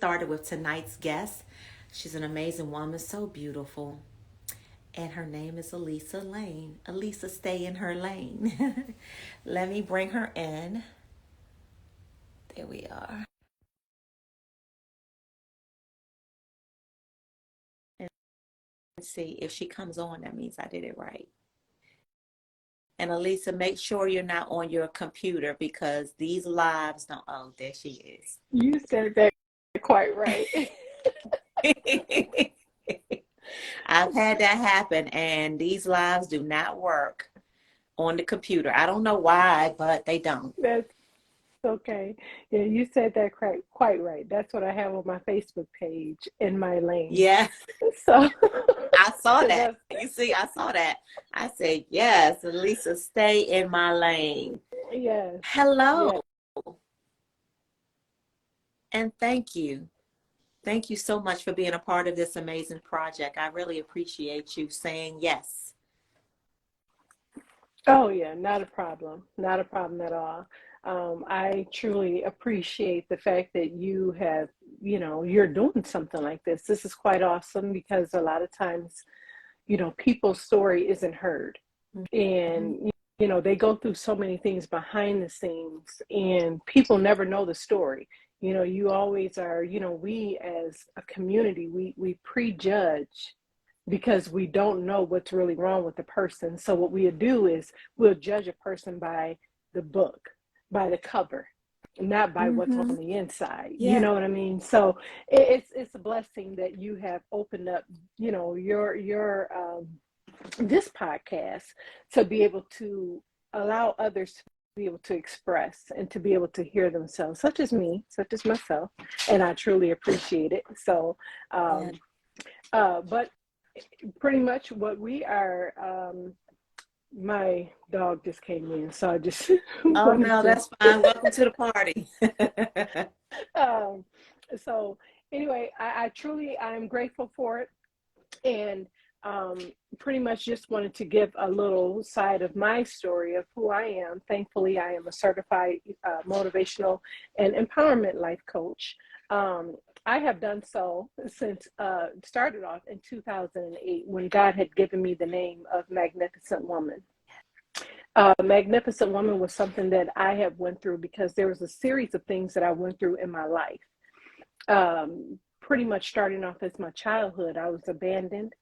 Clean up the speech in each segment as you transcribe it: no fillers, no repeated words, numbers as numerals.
started with tonight's guest. She's an amazing woman, so beautiful. And her name is Alisa Lane. Alisa, stay in her lane. Let me bring her in. There we are. And see if she comes on, that means I did it right. And Alisa, make sure you're not on your computer because these lives don't. Oh, there she is. You said that quite right. I've had that happen, and these lives do not work on the computer. I don't know why, but they don't. That's okay. Yeah, you said that quite right. That's what I have on my Facebook page in my lane. Yeah, So, I saw so that. that's You see, I saw that. I said, yes, Lisa, stay in my lane. yes, Hello, yes. and thank you. Thank you so much for being a part of this amazing project. I really appreciate you saying yes. Oh yeah, not a problem. Not a problem at all. I truly appreciate the fact that you have, you're doing something like this. This is quite awesome because a lot of times, people's story isn't heard. Mhm. And they go through so many things behind the scenes and people never know the story. You always are, we as a community, we prejudge because we don't know what's really wrong with the person. So what we'll do is we'll judge a person by the book, by the cover, not by what's on Mhm. the inside. You Yeah. know what I mean? So it's a blessing that you have opened up, your this podcast to be able to allow others to be able to express and to be able to hear themselves, such as me, such as myself, and I truly appreciate it. So, Yeah. um, but pretty much what we are. My dog just came in, so I just Oh wanted no, to. that's fine. Welcome to the party. Um, so anyway, I truly I'm grateful for it, and um, pretty much just wanted to give a little side of my story of who I am. Thankfully, I am a certified motivational and empowerment life coach. Um, I have done so since started off in 2008 when God had given me the name of Magnificent Woman. Magnificent Woman was something that I have went through because there was a series of things that I went through in my life. Pretty much starting off as my childhood, I was abandoned.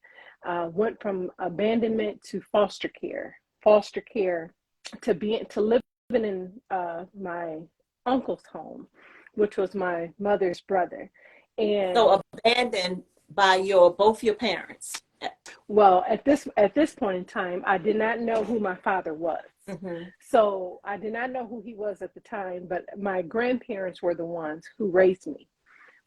Went from abandonment to foster care to living in my uncle's home, which was my mother's brother. And So abandoned by your both your parents. well, at this point in time, I did not know who my father was. Mm-hmm. So I did not know who he was at the time, but my grandparents were the ones who raised me.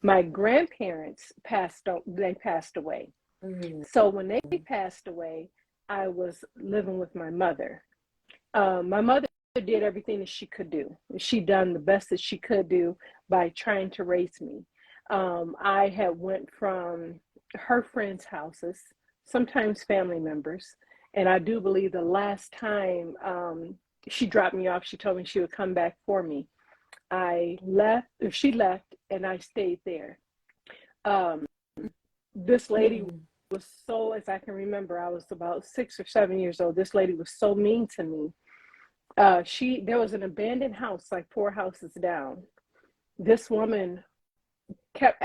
My grandparents passed away. Mm-hmm. So when they passed away, I was living with my mother. My mother did everything that she could do. She done the best that she could do by trying to raise me. I had went from her friends' houses, sometimes family members, and I do believe the last time she dropped me off, she told me she would come back for me. I left, or she left, and I stayed there. Um, this lady Mm-hmm. was so, as I can remember, I was about 6 or 7 years old. This lady was so mean to me. There was an abandoned house like four houses down. This woman kept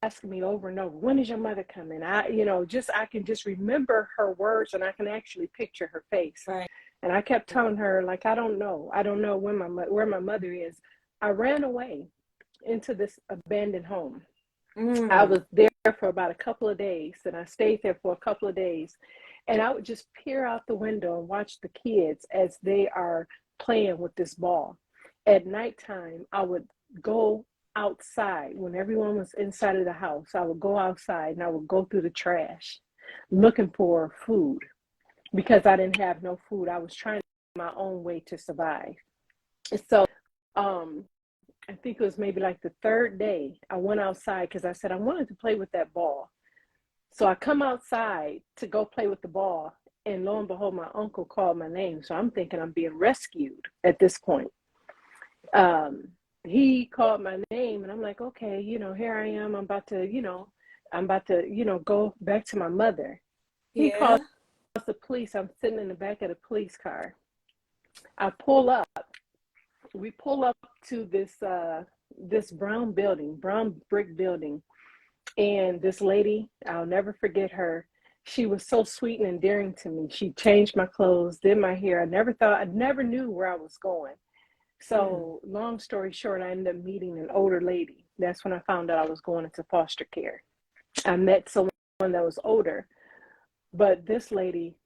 asking me over and over, when is your mother coming? I can just remember her words and I can actually picture her face. Right. And I kept telling her, like, I don't know where my mother is. I ran away into this abandoned home. I Mm. was there for about a couple of days, and I stayed there for a couple of days. And I would just peer out the window and watch the kids as they are playing with this ball. At nighttime, I would go outside when everyone was inside of the house. I would go outside and I would go through the trash looking for food because I didn't have no food. I was trying my own way to survive. So, um, I think it was maybe like the third day I went outside because I said I wanted to play with that ball. So I come outside to go play with the ball, and lo and behold, my uncle called my name. So I'm thinking I'm being rescued at this point. Um, he called my name, and I'm like, okay, here I am. I'm about to, go back to my mother. He calls Yeah. the police. I'm sitting in the back of the police car. I pull up. We pull up to this brown building, brown brick building. And this lady, I'll never forget her. She was so sweet and endearing to me. She changed my clothes, did my hair. I never knew where I was going. Mm. So, long story short, I ended up meeting an older lady. That's when I found out I was going into foster care. I met someone that was older, but this lady,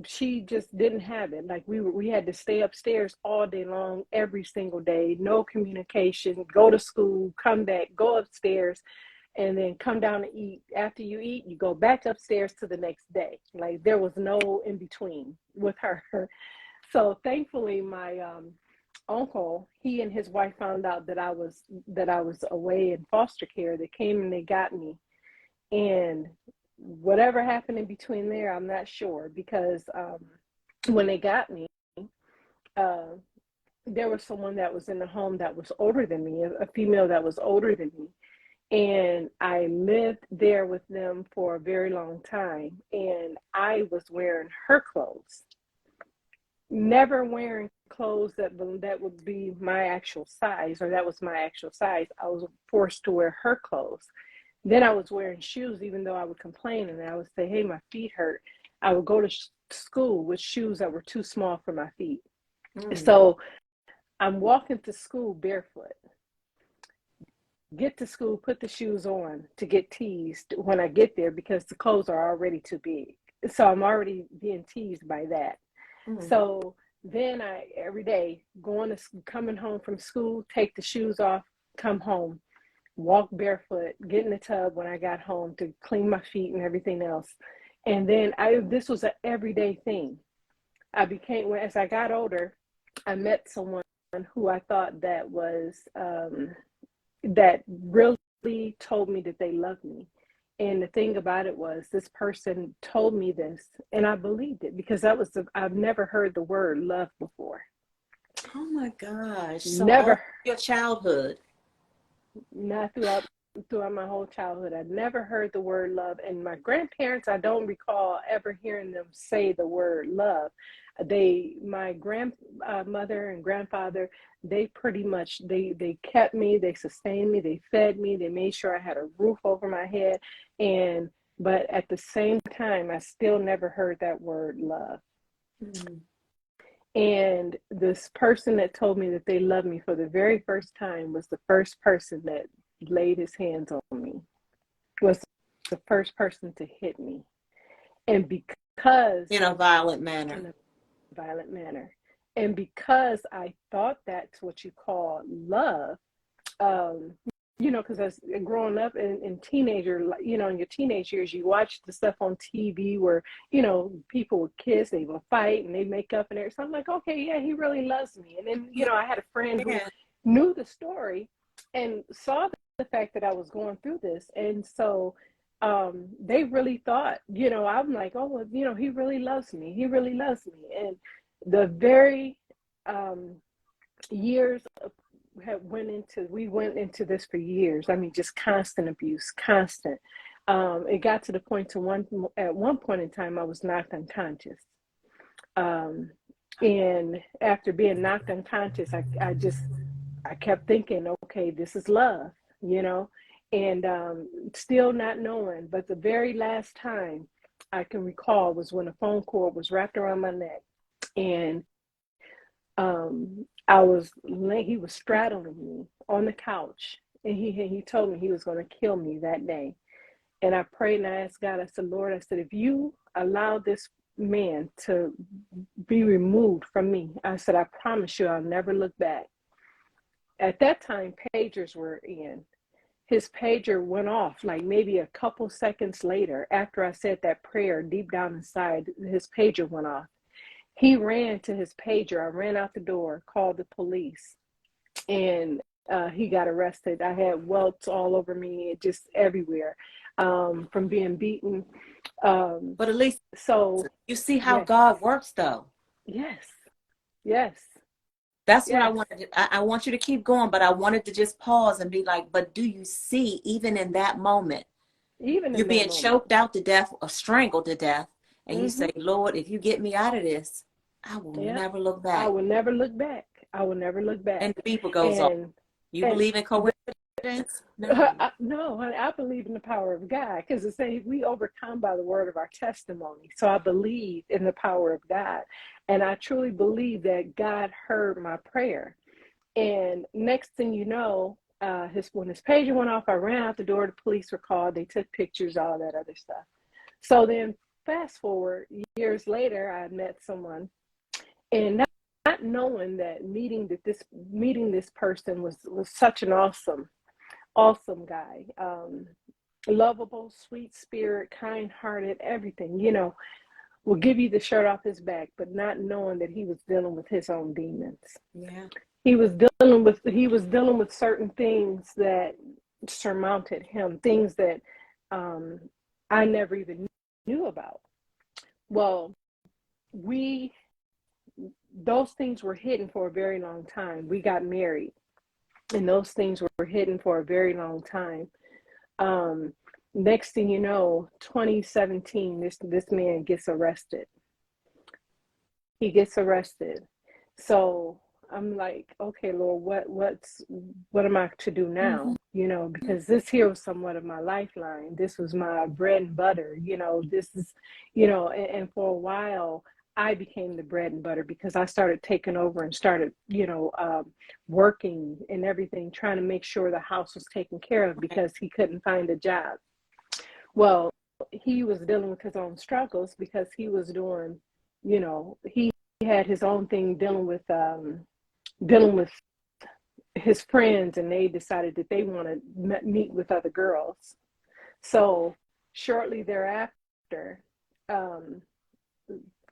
she just didn't have it. Like we had to stay upstairs all day long, every single day, no communication, go to school, come back, go upstairs, and then come down to eat. After you eat, you go back upstairs to the next day. Like there was no in between with her. So thankfully, my uncle, he and his wife found out that I was away in foster care. They came and they got me, and whatever happened in between there, I'm not sure, because when they got me, uh, there was someone that was in the home that was older than me, a female that was older than me. And I lived there with them for a very long time. And I was wearing her clothes, never wearing clothes that would be my actual size, or that was my actual size. I was forced to wear her clothes. Then I was wearing shoes, even though I would complain and I would say, hey, my feet hurt. I would go to school with shoes that were too small for my feet. Mm. So I'm walking to school barefoot, get to school, put the shoes on to get teased when I get there because the clothes are already too big. So I'm already being teased by that. Mm. So then I, every day, coming home from school, take the shoes off, come home, walk barefoot, get in the tub when I got home to clean my feet and everything else. And then this was an everyday thing. As I got older, I met someone who I thought that really told me that they loved me. And the thing about it was, this person told me this, and I believed it because I've never heard the word love before. Oh my gosh. So all Never, your childhood. not throughout my whole childhood. I'd never heard the word love. And my grandparents, I don't recall ever hearing them say the word love. My grandmother and grandfather, they pretty much, they kept me, they sustained me, they fed me, they made sure I had a roof over my head. But at the same time, I still never heard that word love. Mm. And this person that told me that they loved me for the very first time was the first person that laid his hands on me, was the first person to hit me. And because, In a violent in manner. a violent manner, and because I thought that's what you call love, um, because as growing up in in your teenage years, you watch the stuff on TV where, people would kiss, they would fight, and they make up and everything. So I'm like, okay, yeah, he really loves me. And then, I had a friend who Yeah. knew the story and saw the fact that I was going through this. And so they really thought, I'm like, oh, well, he really loves me. He really loves me. And the very um, years we went into this for years. I mean, just constant abuse, constant. It got to the point at one point in time, I was knocked unconscious. Um, and after being knocked unconscious, I kept thinking, okay, this is love, you know, and still not knowing. But the very last time I can recall was when a phone cord was wrapped around my neck, and he was straddling me on the couch, and he told me he was going to kill me that day. And I prayed and I asked God, I said, Lord, I said, if you allow this man to be removed from me, I said, I promise you I'll never look back. At that time, pagers were in. His pager went off like maybe a couple seconds later. After I said that prayer, deep down inside, his pager went off. He ran to his pager. I ran out the door, called the police, and he got arrested. I had welts all over me, just everywhere, from being beaten. But at least So, you see how yes, God works, though. yes, yes. That's what I Yes. wanted. I want you to keep going, but I wanted to just pause and be like, but do you see, even in that moment, Even you're in that being moment. choked out to death or strangled to death, and you Mm-hmm. say, Lord, if you get me out of this, I will Yeah. never look I back. will never look back. I will never look And back. the beeper goes off. And You and believe in the, coincidence? No. no, honey, I believe in the power of God because it says we overcome by the word of our testimony. So I believe in the power of God, and I truly believe that God heard my prayer. And next thing you know, when his pager went off, I ran out the door. The police were called. They took pictures, all that other stuff. So then, fast forward years later, I met someone, and not knowing that meeting this person was such an awesome guy, lovable, sweet spirit, kind hearted, everything. Will give you the shirt off his back, but not knowing that he was dealing with his own demons. Yeah. He was dealing with certain things that surmounted him, things that um, I never even knew about. Well, we those things were hidden for a very long time. We got married, and those things were hidden for a very long time. Um, Next thing you know, 2017, this man gets arrested. He gets arrested. So I'm like, okay, Lord, what am I to do Mm-hmm. now? Because this here was somewhat of my lifeline. This was my bread and butter. This is, and for a while I became the bread and butter because I started taking over and started, working and everything, trying to make sure the house was taken care of Right. because he couldn't find a job. Well, he was dealing with his own struggles because he was doing, he had his own thing dealing with his friends, and they decided that they want to meet with other girls. So shortly thereafter, a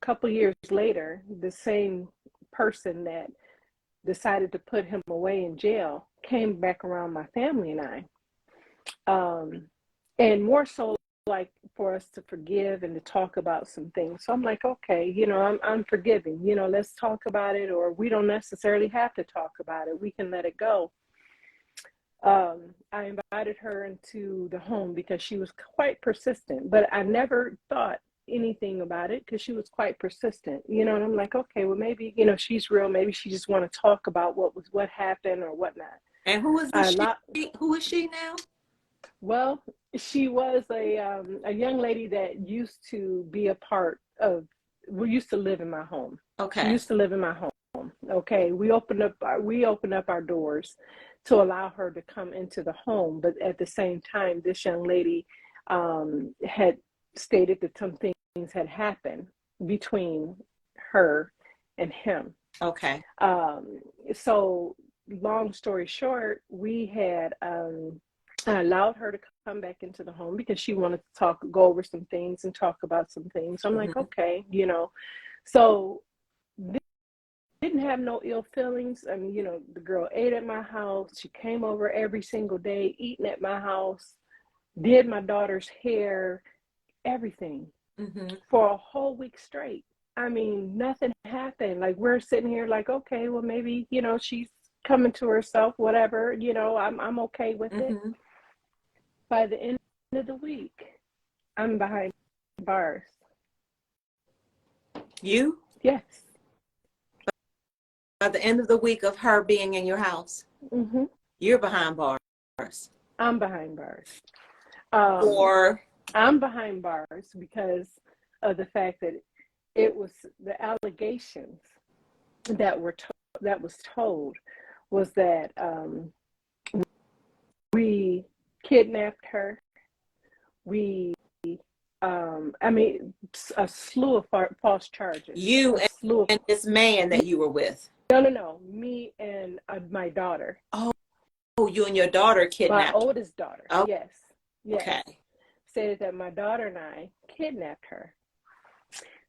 couple years later, the same person that decided to put him away in jail came back around my family and I. And more so like for us to forgive and to talk about some things. So I'm like, okay, I'm forgiving, let's talk about it, or we don't necessarily have to talk about it. We can let it go. I invited her into the home because she was quite persistent, but I never thought anything about it because she was quite persistent, and I'm like, okay, well, maybe, she's real. Maybe she just want to talk about what happened or whatnot. And who is I this she? lot Who is she now? Well, she was a young lady that used to be a part of. We used to live in my home. She Okay. used to live in my home. Okay, we opened up our doors to allow her to come into the home, but at the same time, this young lady had stated that some things had happened between her and him. Okay. Um, so, long story short, I allowed her to come back into the home because she wanted to go over some things and talk about some things. So I'm like, Mm-hmm. okay. So didn't have no ill feelings. I mean, the girl ate at my house. She came over every single day, eating at my house, did my daughter's hair, everything Mm-hmm. for a whole week straight. I mean, nothing happened. Like, we're sitting here like, okay, well, maybe, she's coming to herself, whatever, I'm okay with it. Mm-hmm. By the end of the week, I'm behind bars. You? Yes. By the end of the week of her being in your house, Hmm. you're behind bars. I'm behind bars. Um, Or I'm behind bars because of the fact that it was the allegations that that was told was that we kidnapped her. We, I mean, a slew of false charges. you A slew of and this man that you were with. no, me and my daughter. Oh, you and your daughter My kidnapped. oldest daughter, Oh, yes, yes, okay. said that my daughter and I kidnapped her.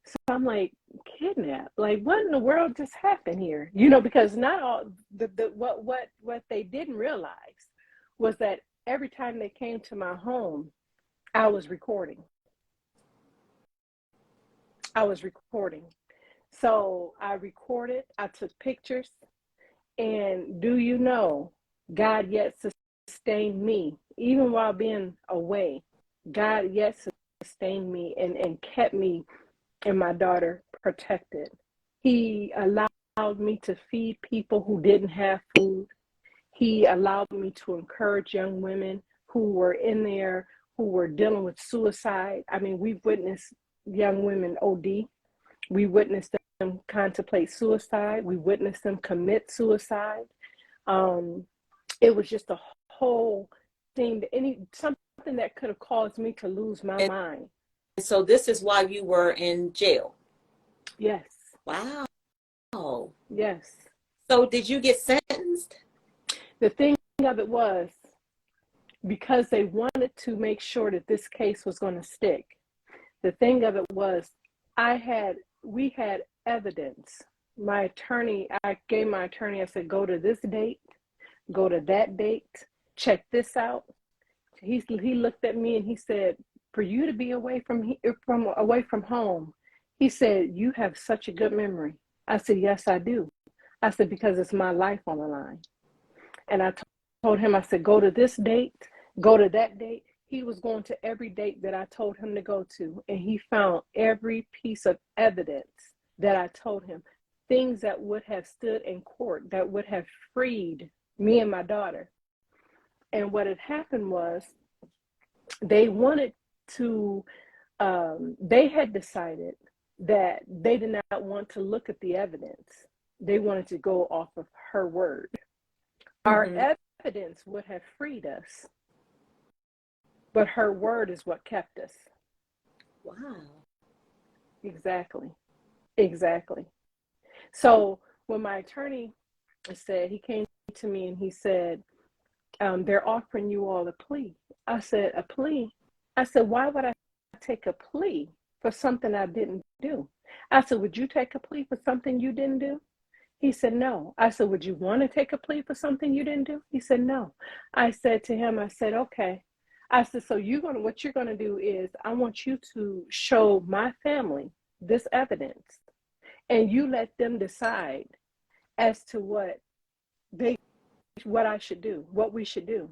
So I'm like, kidnap? Like, what in the world just happened here? Because not all what they didn't realize was that every time they came to my home, I was recording. I was recording. So I recorded. I took pictures. And do you know, God yet sustained me, even while being away. God yet sustained me and kept me and my daughter protected. He allowed me to feed people who didn't have food. He allowed me to encourage young women who were in there, who were dealing with suicide. I mean, we've witnessed young women OD. We witnessed them contemplate suicide. We witnessed them commit suicide. It was just a whole thing, something that could have caused me to lose my mind. So this is why you were in jail? Yes. Wow. Yes. So did you get sentenced? The thing of it was, because they wanted to make sure that this case was going to stick, the thing of it was, we had evidence. I gave my attorney, I said, go to this date, go to that date, check this out. He looked at me and he said, for you to be away from home, he said, you have such a good memory. I said, yes, I do. I said, because it's my life on the line. And I told him, I said, go to this date, go to that date. He was going to every date that I told him to go to, and he found every piece of evidence that I told him, things that would have stood in court, that would have freed me and my daughter. And what had happened was, they wanted to, they had decided that they did not want to look at the evidence. They wanted to go off of her word. Our evidence would have freed us, but her word is what kept us. Wow. Exactly. So when my attorney said, he came to me and he said, they're offering you all a plea. I said, a plea? I said, why would I take a plea for something I didn't do? I said, would you take a plea for something you didn't do? He said, no. I said, would you want to take a plea for something you didn't do? He said, no. I said to him, I said, okay. I said, so what you're going to do is, I want you to show my family this evidence, and you let them decide as to what I should do, what we should do.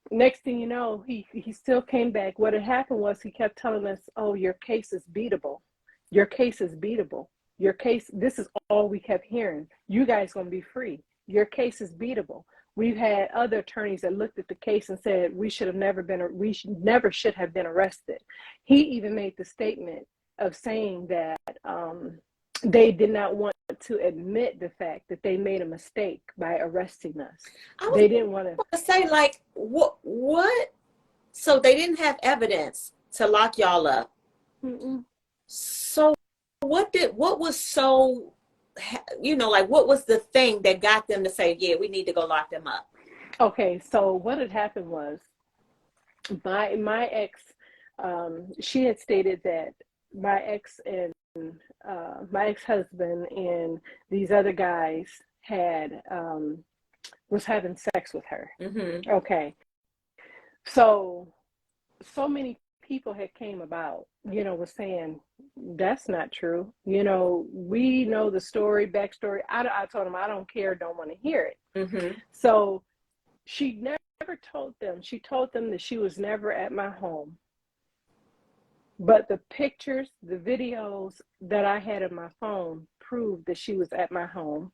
Next thing you know, he still came back. What had happened was, he kept telling us, oh, your case is beatable. Your case is beatable. Your case, this is all we kept hearing. You guys going to be free. Your case is beatable. We've had other attorneys that looked at the case and said, we never should have been arrested. He even made the statement of saying that they did not want to admit the fact that they made a mistake by arresting us. They didn't want to say, like, what? So they didn't have evidence to lock y'all up. So what was so, what was the thing that got them to say, yeah, we need to go lock them up? Okay, so what had happened was, my ex, she had stated that my ex and my ex-husband and these other guys was having sex with her. Okay, so many people had came about, was saying, that's not true. We know the backstory. I told them, I don't care, don't want to hear it. So she never told them. She told them that she was never at my home. But the pictures, the videos that I had in my phone proved that she was at my home.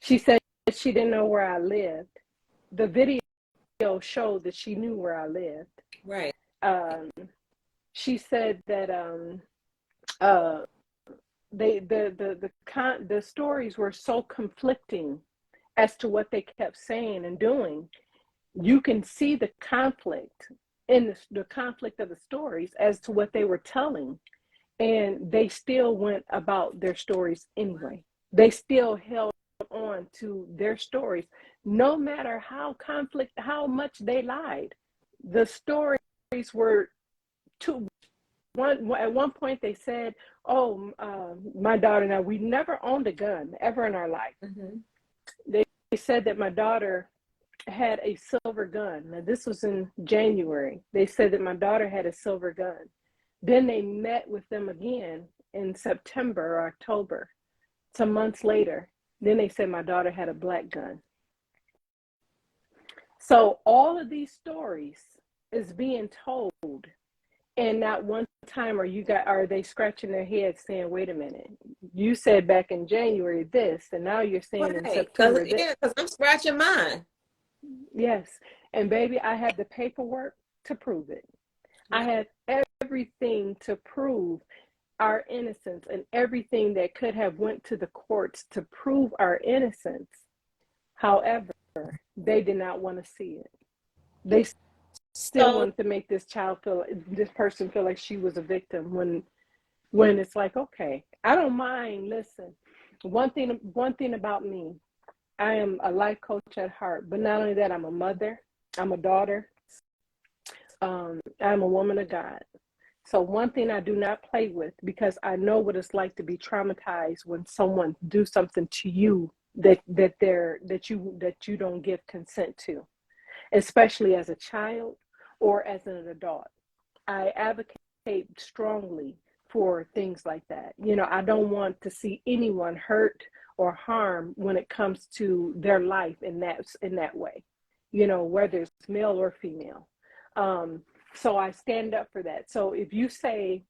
She said she didn't know where I lived. The video showed that she knew where I lived. Right. She said that the stories were so conflicting as to what they kept saying and doing. You can see the conflict in the conflict of the stories as to what they were telling, and they still went about their stories anyway. They still held on to their stories, no matter how much they lied. The stories were at one point they said, oh, my daughter, now we never owned a gun ever in our life. They said that my daughter had a silver gun. Now this was in January. They said that my daughter had a silver gun. Then they met with them again in September or October some months later, then they said my daughter had a black gun. So all of these stories is being told, and not one time are they scratching their heads saying, wait a minute, you said back in January this, and now you're saying in September this. Yeah, because I'm scratching mine. Yes. And baby, I had the paperwork to prove it. I had everything to prove our innocence, and everything that could have went to the courts to prove our innocence. However, they did not want to see it. They still wanted to make this person feel like she was a victim, when it's like, okay, I don't mind. Listen, one thing about me, I am a life coach at heart, but not only that, I'm a mother, I'm a daughter, I'm a woman of God. So one thing I do not play with, because I know what it's like to be traumatized when someone do something to you that you don't give consent to, especially as a child or as an adult. I advocate strongly for things like that. You know, I don't want to see anyone hurt or harm when it comes to their life in that way, you know, whether it's male or female. So I stand up for that. So if you say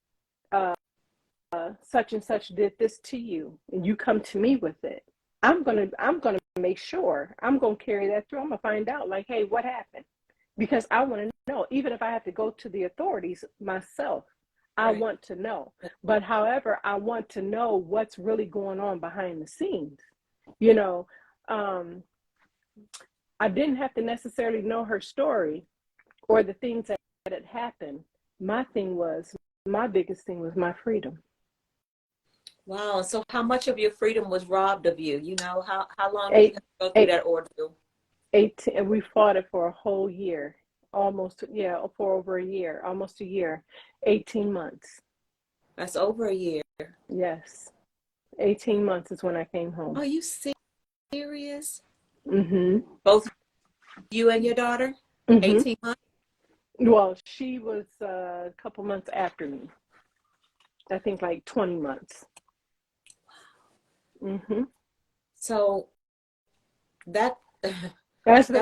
such and such did this to you, and you come to me with it, I'm gonna make sure, I'm gonna carry that through. I'm gonna find out, like, hey, what happened? Because I want to know, even if I have to go to the authorities myself, I want to know. But however, I want to know what's really going on behind the scenes. You know, I didn't have to necessarily know her story or the things that had happened. My biggest thing was my freedom. Wow. So how much of your freedom was robbed of you? You know, how long did you have to go through that ordeal? 18, we fought it for a whole year, almost, for over a year, almost a year, 18 months. That's over a year. Yes. 18 months is when I came home. Are you serious? Mm-hmm. Both you and your daughter? Mm-hmm. 18 months? Well, she was a couple months after me. I think like 20 months. Mm-hmm. So that's been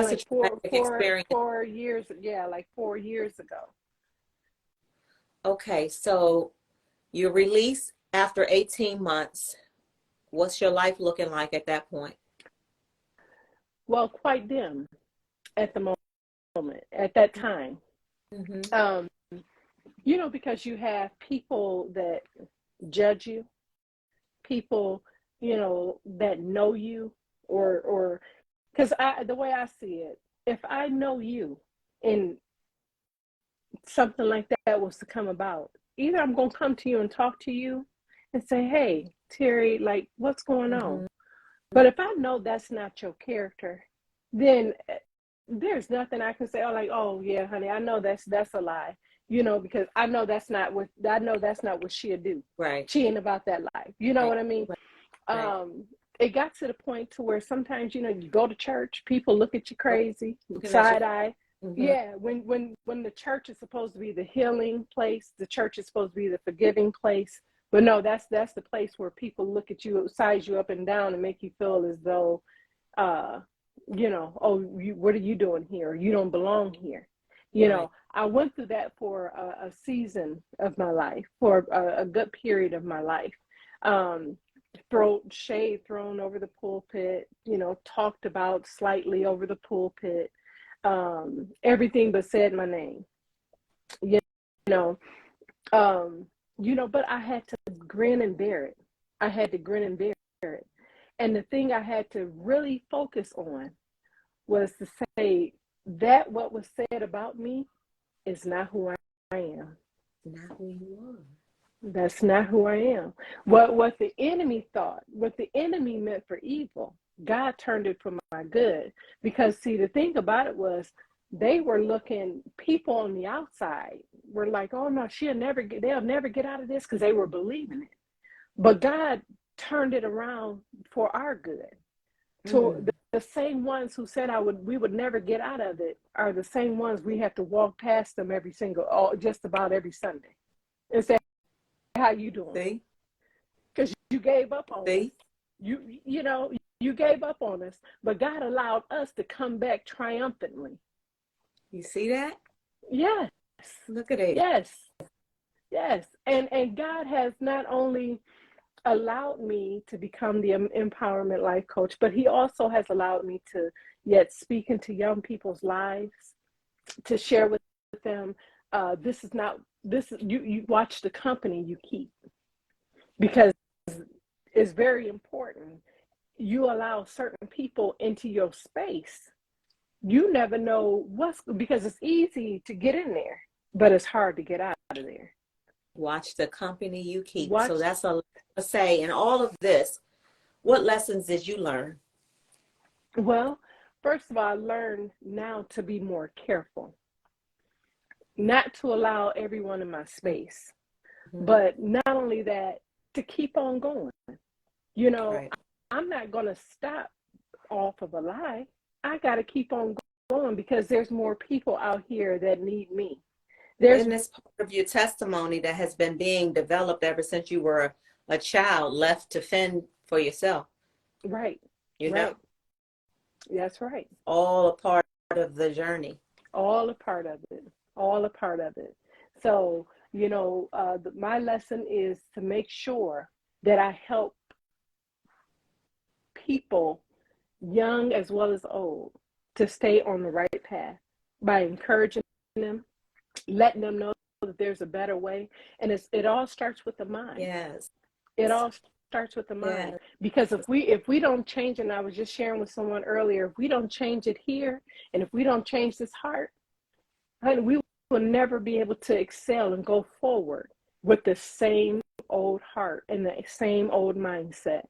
like experience. 4 years. Yeah, like 4 years ago. Okay, so you're released after 18 months. What's your life looking like at that point? Well, quite dim at the moment, at that time. Mm-hmm. You know, because you have people that judge you, people, you know, that know you, or because the way I see it, if I know you and something like that was to come about, either I'm going to come to you and talk to you and say, hey, Terry, like, what's going on? But if I know that's not your character, then there's nothing I can say. Oh, like, oh yeah, honey, I know that's a lie, you know, because I know that's not what she'll do. Right. She ain't about that life. You know what I mean? Right. It got to the point to where sometimes, you know, you go to church, people look at you crazy, side eye. Mm-hmm. Yeah, when the church is supposed to be the healing place, the church is supposed to be the forgiving place. But no, that's the place where people look at you, size you up and down, and make you feel as though, you know, oh, what are you doing here? You don't belong here. You know, I went through that for a season of my life, for a good period of my life. Shade thrown over the pulpit, you know, talked about slightly over the pulpit, everything but said my name. You know, but I had to grin and bear it. I had to grin and bear it. And the thing I had to really focus on was to say that what was said about me is not who I am. Not who you are. That's not who I am. What the enemy thought, what the enemy meant for evil, God turned it for my good. Because see, the thing about it was, they were looking, people on the outside were like, oh no, they'll never get out of this, because they were believing it. But God turned it around for our good. So the same ones who said we would never get out of it are the same ones we have to walk past them just about every Sunday and say, how you doing? See? Because you gave up on us. You know, you gave up on us, but God allowed us to come back triumphantly. You see that? Yes, Look at it. yes, yes. And God has not only allowed me to become the empowerment life coach, but he also has allowed me to yet speak into young people's lives, to share with them, this is not, this is, you watch the company you keep, because it's very important. You allow certain people into your space, you never know what's, because it's easy to get in there, but it's hard to get out of there. Watch the company you keep. So Watch. that's a say in all of this. What lessons did you learn? Well, first of all, I learned now to be more careful, not to allow everyone in my space, Mm-hmm. but not only that, to keep on going. You know, Right. I'm not going to stop off of a lie. I got to keep on going, because there's more people out here that need me. There's And this part of your testimony that has been being developed ever since you were a child, left to fend for yourself. right, You know, right. That's right. all a part of the journey. All a part of it. All a part of it. So, you know, my lesson is to make sure that I help people, young as well as old, to stay on the right path by encouraging them, letting them know that there's a better way. And it all starts with the mind. Yes. It all starts with the mind. Yes. Because if we don't change, and I was just sharing with someone earlier, if we don't change it here, and if we don't change this heart, honey, we will never be able to excel and go forward with the same old heart and the same old mindset.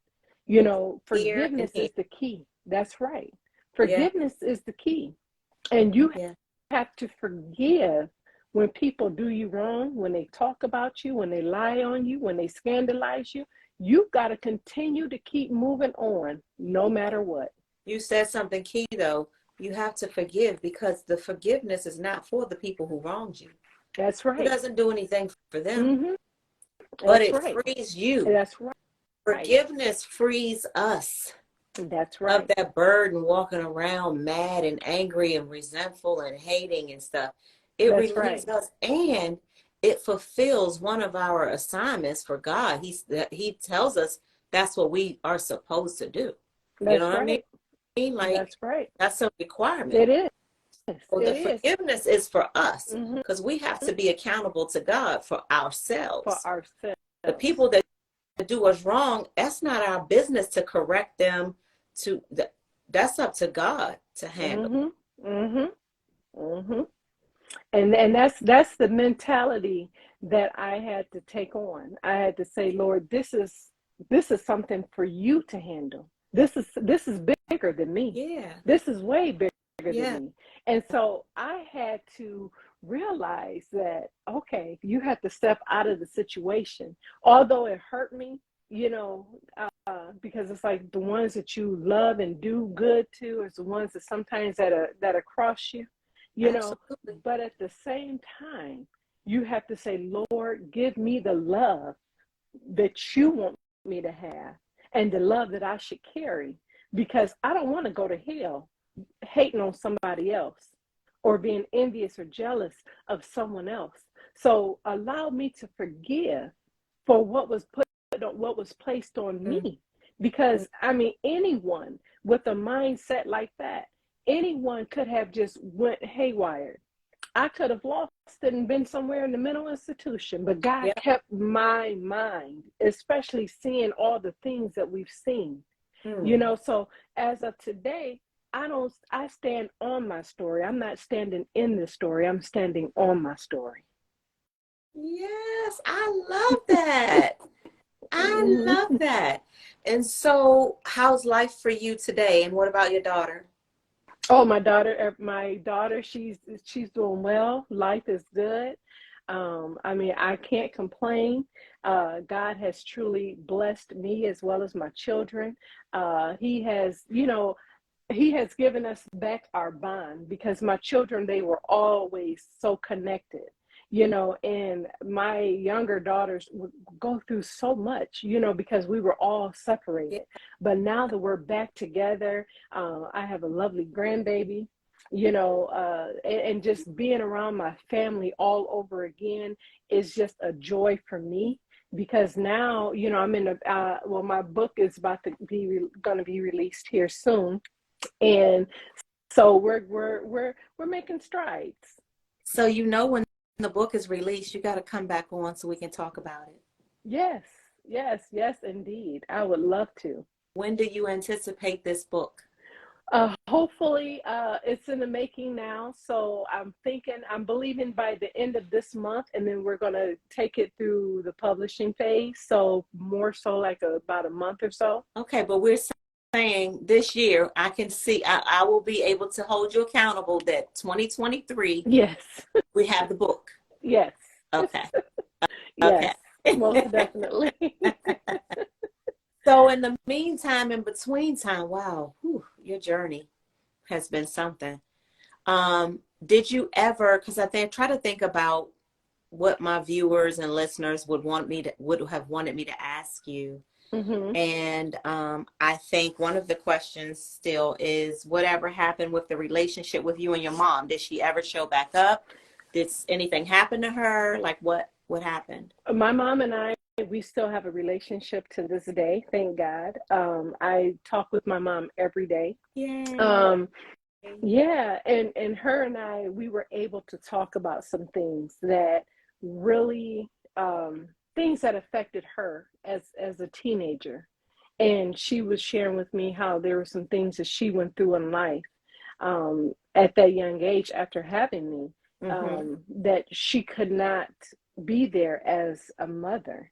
You know, Here and forgiveness here. is the key. That's right. Yeah. Forgiveness is the key. And you Yeah. have to forgive when people do you wrong, when they talk about you, when they lie on you, when they scandalize you. You've got to continue to keep moving on no matter what. You said something key though. You have to forgive, because the forgiveness is not for the people who wronged you. That's It right. doesn't do anything for them, Mm-hmm. but That's it right. frees you. That's right. Forgiveness frees us That's of right. that burden, walking around mad and angry and resentful and hating and stuff. It That's relieves right. us, and it fulfills one of our assignments for God. He tells us that's what we are supposed to do. You know That's what I mean? right. Like, That's right. that's a requirement. It is. So It the is. forgiveness is for us, Mm-hmm. because we have to be accountable to God for For ourselves. The ourselves. people that do us wrong, that's not our business to correct them. That's up to God to handle. Mm-hmm. Mm-hmm. Mm-hmm. And that's the mentality that I had to take on. I had to say, Lord, this is something for you to handle. This is bigger than me. Yeah, This is way bigger than yeah. me. And so I had to realize that, okay, you have to step out of the situation. Although it hurt me, you know, because it's like the ones that you love and do good to is the ones that sometimes that cross you, you know. Absolutely. But at the same time, you have to say, Lord, give me the love that you want me to have, and the love that I should carry, because I don't want to go to hell hating on somebody else or being envious or jealous of someone else. So allow me to forgive for what was placed on Mm-hmm. me. Because I mean, anyone with a mindset like that, anyone could have just went haywire. I could have lost it and been somewhere in the mental institution, but God Yeah. kept my mind, especially seeing all the things that we've seen. You Hmm. know, so as of today, I stand on my story. I'm not standing in the story. I'm standing on my story. Yes, I love that. I Mm-hmm. love that. And so, how's life for you today? And what about your daughter? Oh, my daughter, she's doing well. Life is good. I mean, I can't complain. God has truly blessed me as well as my children. He has, he has given us back our bond, because my children, they were always so connected. and my younger daughters would go through so much, because we were all Yeah. separated. But now that we're back together, I have a lovely grandbaby, and just being around my family all over again is just a joy for me. Because now, I'm in my book is about to be going to be released here soon, and so we're making strides. So when the book is released, you got to come back on so we can talk about it. Yes, yes, yes, indeed. I would love to. When do you anticipate this book? Hopefully, it's in the making now. So I'm believing by the end of this month, and then we're going to take it through the publishing phase. So more so like about a month or so. Okay, but we're saying this year, I can see, I will be able to hold you accountable that 2023, Yes, we have the book. yes, Okay. yes, Okay. most definitely. So in the meantime, in between time, wow, your journey has been something. Did you ever, because try to think about what my viewers and listeners would have wanted me to ask you. Mm-hmm. And I think one of the questions still is, whatever happened with the relationship with you and your mom? Did she ever show back up? Did anything happen to her? Like what happened? My mom and I, we still have a relationship to this day, thank God. I talk with my mom every day. Yay. Yeah, and her and I, we were able to talk about some things that really, things that affected her as a teenager. And she was sharing with me how there were some things that she went through in life, at that young age after having me, that she could not be there as a mother.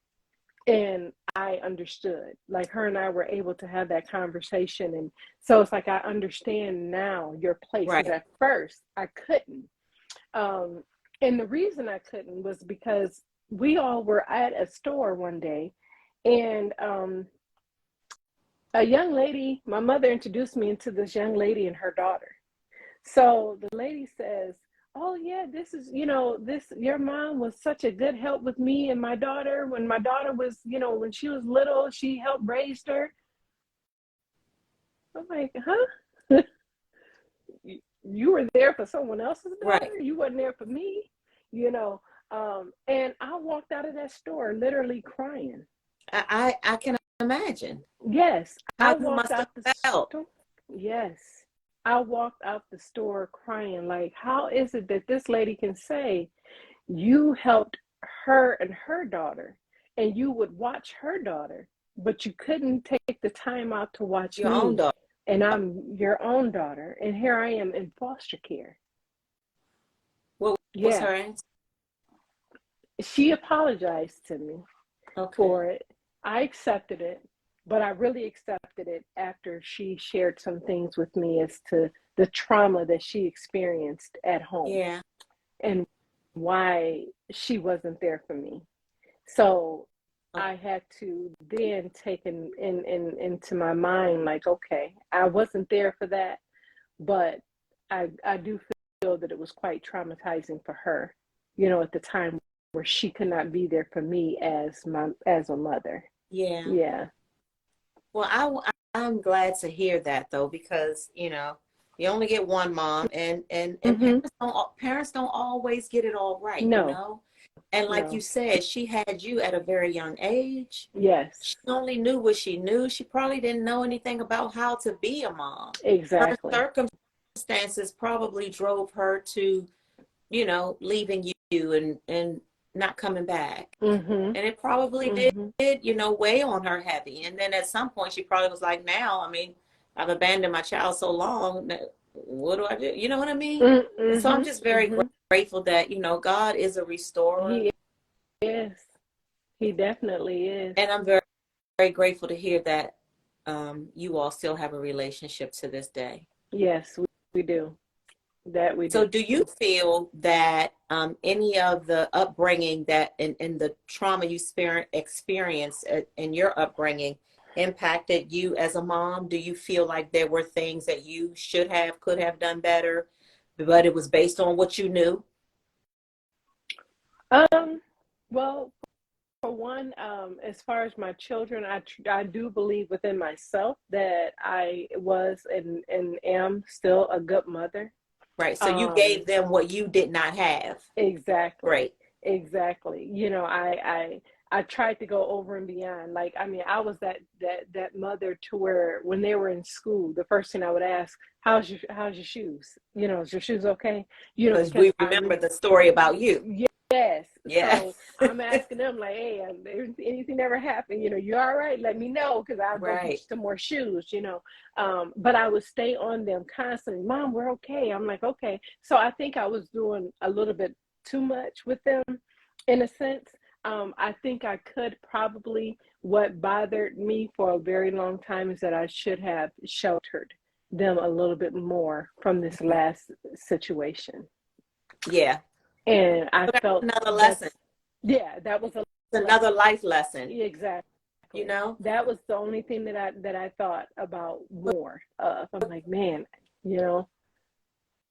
And I understood. Like, her and I were able to have that conversation. And so it's like, I understand now your place. Because Right. at first I couldn't. And the reason I couldn't was because we all were at a store one day, and a young lady, my mother introduced me into this young lady and her daughter. So the lady says, "Oh yeah, this is, your mom was such a good help with me and my daughter. When my daughter was, when she was little, she helped raise her." I'm like, huh? You were there for someone else's daughter? Right. You wasn't there for me, you know. And I walked out of that store literally crying. I can imagine Yes, I how you walked must have out the felt. store. Yes, I walked out the store crying. Like, how is it that this lady can say you helped her and her daughter, and you would watch her daughter, but you couldn't take the time out to watch Your own me, daughter. and I'm your own daughter, and here I am in foster care. What was Yeah, her answer? she apologized to me Okay. for it. I accepted it, but I really accepted it after she shared some things with me as to the trauma that she experienced at home Yeah. and why she wasn't there for me. So Okay. I had to then take into my mind, like, okay, I wasn't there for that, but I do feel that it was quite traumatizing for her, at the time where she could not be there for me as a mother. Yeah. Yeah. Well, I'm glad to hear that though, because you only get one mom, and Mm-hmm. parents don't always get it all right, No, And like you no. said, she had you at a very young age. Yes, She only knew what she knew. She probably didn't know anything about how to be a mom. Her exactly. circumstances probably drove her to, leaving you and not coming back. Mm-hmm. And it probably did, Mm-hmm. weigh on her heavy. And then at some point, she probably was like, now, I mean, I've abandoned my child so long. What do I do? You know what I mean? And so I'm Mm-hmm. just very Mm-hmm. grateful that, God is a restorer. He is. He definitely is. And I'm very, very grateful to hear that you all still have a relationship to this day. Yes, we do. That we So do. do you feel that any of the upbringing that in the trauma you experienced in your upbringing impacted you as a mom? Do you feel like there were things that you could have done better, but it was based on what you knew? Well, for one, as far as my children, I do believe within myself that I was and am still a good mother. Right. So you Um, gave them what you did not have. exactly, Great. exactly. I tried to go over and beyond. Like, I mean, I was that mother to where when they were in school, the first thing I would ask, how's your shoes? Is your shoes okay? Because Because we remember the story about you. yes. Yeah. So I'm asking them like, hey, if anything ever happened, you all right? Let me know because I'll go get Right. you some more shoes. But I would stay on them constantly. Mom, we're okay. I'm like, okay. So I think I was doing a little bit too much with them in a sense. I think I could probably, what bothered me for a very long time is that I should have sheltered them a little bit more from this last situation. Yeah. And I So that's felt another lesson. yeah, that was a It's another lesson. life lesson, you Exactly. know? That was the only thing that I thought about more of. I'm like, man, you know.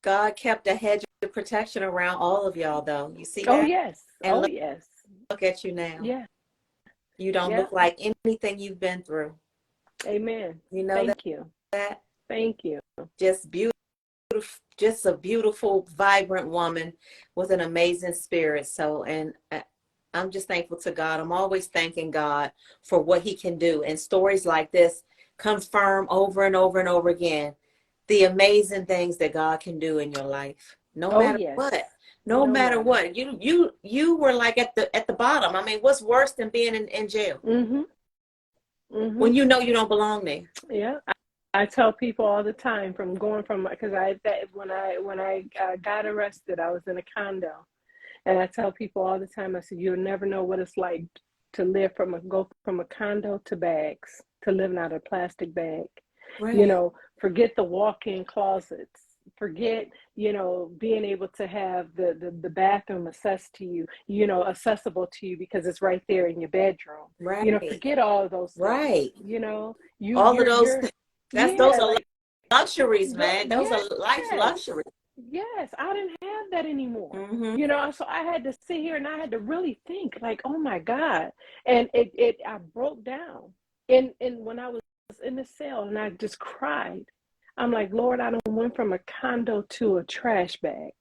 God kept a hedge of protection around all of y'all, though. You see Oh that? yes. And Oh look, yes. look at you now. Yeah. You don't Yeah. look like anything you've been through. Amen. You know Thank you. that? Thank you. Just beautiful, just a beautiful, vibrant woman with an amazing spirit. So, and I'm just thankful to God. I'm always thanking God for what he can do. And stories like this confirm over and over and over again the amazing things that God can do in your life. No Oh matter yes. what. No No matter matter. what. You were like at the bottom. I mean, what's worse than being in jail? Mm-hmm. Mm-hmm. When you know you don't belong there. Yeah. I tell people all the time from going from because when I got arrested, I was in a condo. And I tell people all the time, I said, you'll never know what it's like to go from a condo to bags, to living out of a plastic bag. Right. Forget the walk-in closets. Forget, being able to have the bathroom accessible to you because it's right there in your bedroom. Right. Forget all of those things. Right. All of those You're those yeah, are like luxuries, man. Those are life yes. luxuries. Yes, I didn't have that anymore. Hmm. So I had to sit here and I had to really think like, oh my God. And I broke down. And when I was in the cell and I just cried, I'm like, Lord, I done went from a condo to a trash bag.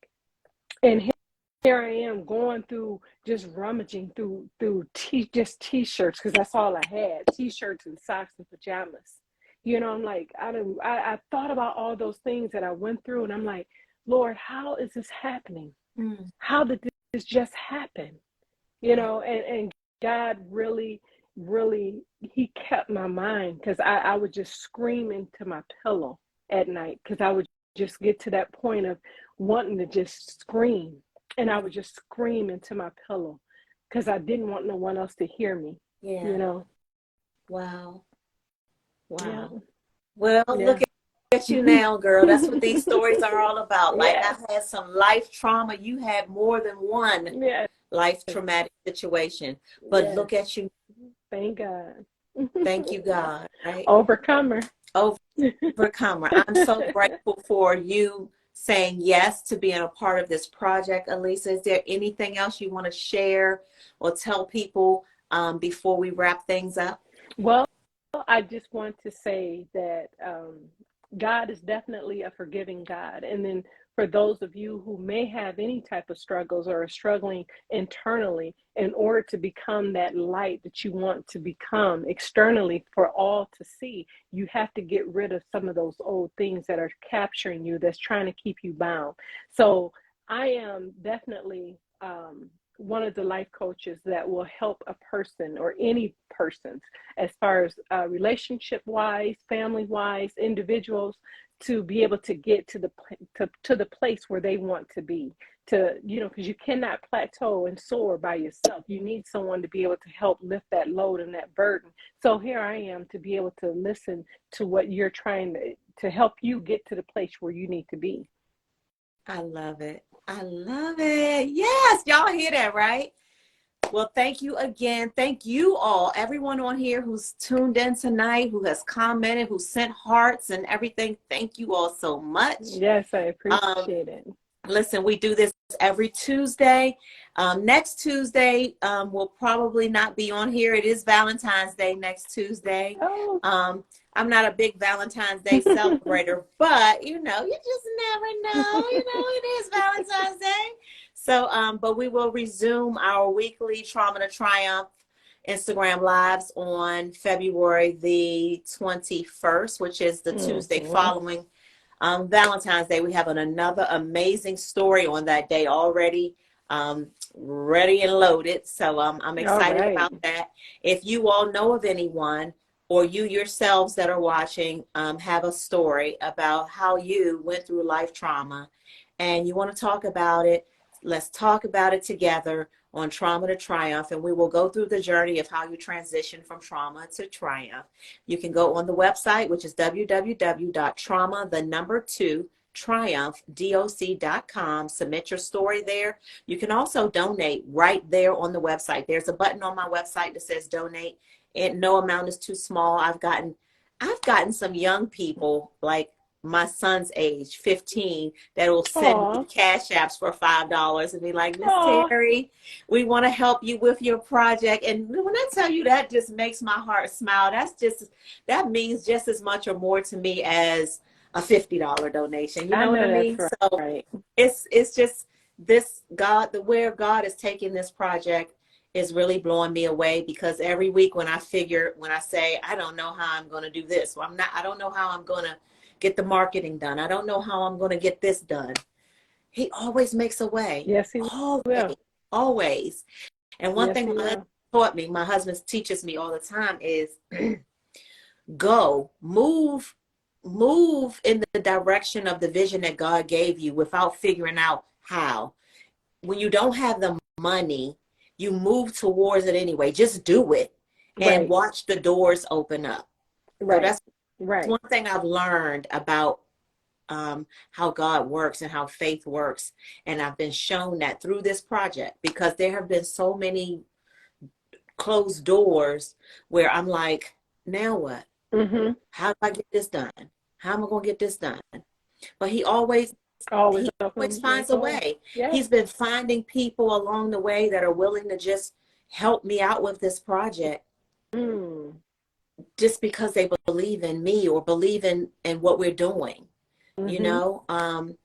And here I am going through just rummaging through just t-shirts because that's all I had, t-shirts and socks and pajamas. I'm like, I thought about all those things that I went through and I'm like, Lord, how is this happening? Mm. How did this just happen? And God really, really, he kept my mind because I would just scream into my pillow at night because I would just get to that point of wanting to just scream. And I would just scream into my pillow because I didn't want no one else to hear me, you Yeah. know? Wow. Yeah. Wow. Well, Yeah. look at you now, girl. That's what these stories are all about. Like Yes. I've had some life trauma. You had more than one Yes. life traumatic situation. But Yes. look at you. Thank God. Thank you, God. Right? Overcomer. Overcomer. I'm so grateful for you saying yes to being a part of this project, Alisa. Is there anything else you want to share or tell people before we wrap things up? Well, I just want to say that God is definitely a forgiving God. And then for those of you who may have any type of struggles or are struggling internally, in order to become that light that you want to become externally for all to see, you have to get rid of some of those old things that are capturing you, that's trying to keep you bound. So I am definitely one of the life coaches that will help a person or any person as far as relationship wise, family wise, individuals to be able to get to the place where they want to be. Because you cannot plateau and soar by yourself. You need someone to be able to help lift that load and that burden. So here I am to be able to listen to what you're trying to help you get to the place where you need to be. I love it. I love it. Yes, y'all hear that, right? Well, thank you again. Thank you all, everyone on here who's tuned in tonight, who has commented, who sent hearts and everything. Thank you all so much. Yes, I Um, appreciate it. Listen, we do this every Tuesday. Next Tuesday will probably not be on here. It is Valentine's Day next Tuesday. Oh. I'm not a big Valentine's Day celebrator, but you know, you just never know. You know, it is Valentine's Day. So, but we will resume our weekly Trauma to Triumph Instagram lives on February the 21st, which is the Tuesday following Valentine's Day. We have another amazing story on that day already, ready and loaded. So I'm excited about that. If you all know of anyone, or you yourselves that are watching, have a story about how you went through life trauma and you want to talk about it, let's talk about it together on Trauma to Triumph, and we will go through the journey of how you transition from trauma to triumph. You can go on the website, which is www.trauma2Triumph.com. Submit your story there. You can also donate right there on the website. There's a button on my website that says donate, and no amount is too small. I've gotten some young people, like my son's age, 15, that will send me cash apps for $5 and be like, Miss Terry, we want to help you with your project. And when I tell you, that just makes my heart smile. That means just as much or more to me as a $50 donation. You know what I mean? That's so right. it's just this where God is taking this project is really blowing me away, because every week when I say, I don't know how I'm going to do this, or I don't know how I'm going to get the marketing done, I don't know how I'm going to get this done, he always makes a way. Yes, he will. Always. And one thing my husband taught me, my husband teaches me all the time, is move in the direction of the vision that God gave you without figuring out how. When you don't have the money, you move towards it anyway. Just do it and watch the doors open up. So that's one thing I've learned about how God works and how faith works. And I've been shown that through this project, because there have been so many closed doors where I'm like, now what? How do I get this done? How am I going to get this done? But he always finds a way. He's been finding people along the way that are willing to just help me out with this project, just because they believe in me or believe in what we're doing, you know, and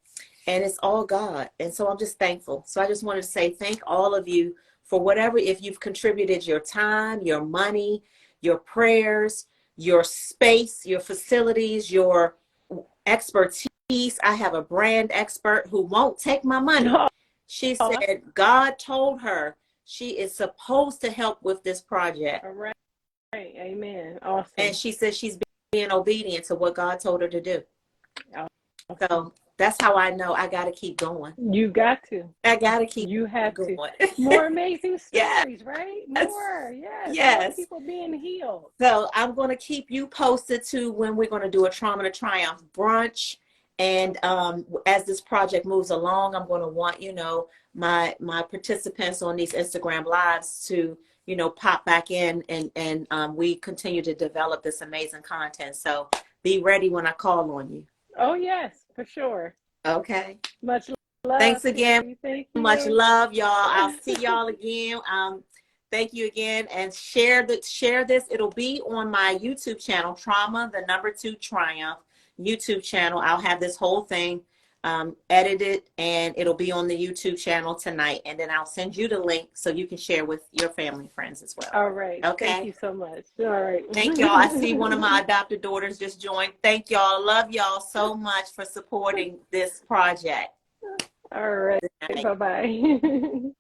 it's all God. And so I'm just thankful. So I just wanted to say thank all of you for whatever, if you've contributed your time, your money, your prayers, your space, your facilities, your expertise. I have a brand expert who won't take my money. She said God told her she is supposed to help with this project. All right. Amen. Awesome. And she said she's being obedient to what God told her to do. Awesome. So that's how I know I got to keep going. You got to. I got to keep You have going. To. More amazing stories, right? More. Yes. More people being healed. So I'm going to keep you posted to when we're going to do a Trauma to Triumph brunch. And as this project moves along, I'm going to want, you know, my participants on these Instagram lives to, you know, pop back in, and we continue to develop this amazing content. So be ready when I call on you. Oh, yes, for sure. Okay. Much love. Thanks again. Thank you. Much love, y'all. I'll see y'all again. Thank you again, and share this. It'll be on my YouTube channel, Trauma2Triumph YouTube channel. I'll have this whole thing edited, and it'll be on the YouTube channel tonight. And then I'll send you the link so you can share with your family and friends as well. All right. Okay. Thank you so much. All right. Thank y'all. I see one of my adopted daughters just joined. Thank y'all. Love y'all so much for supporting this project. All right. Bye-bye.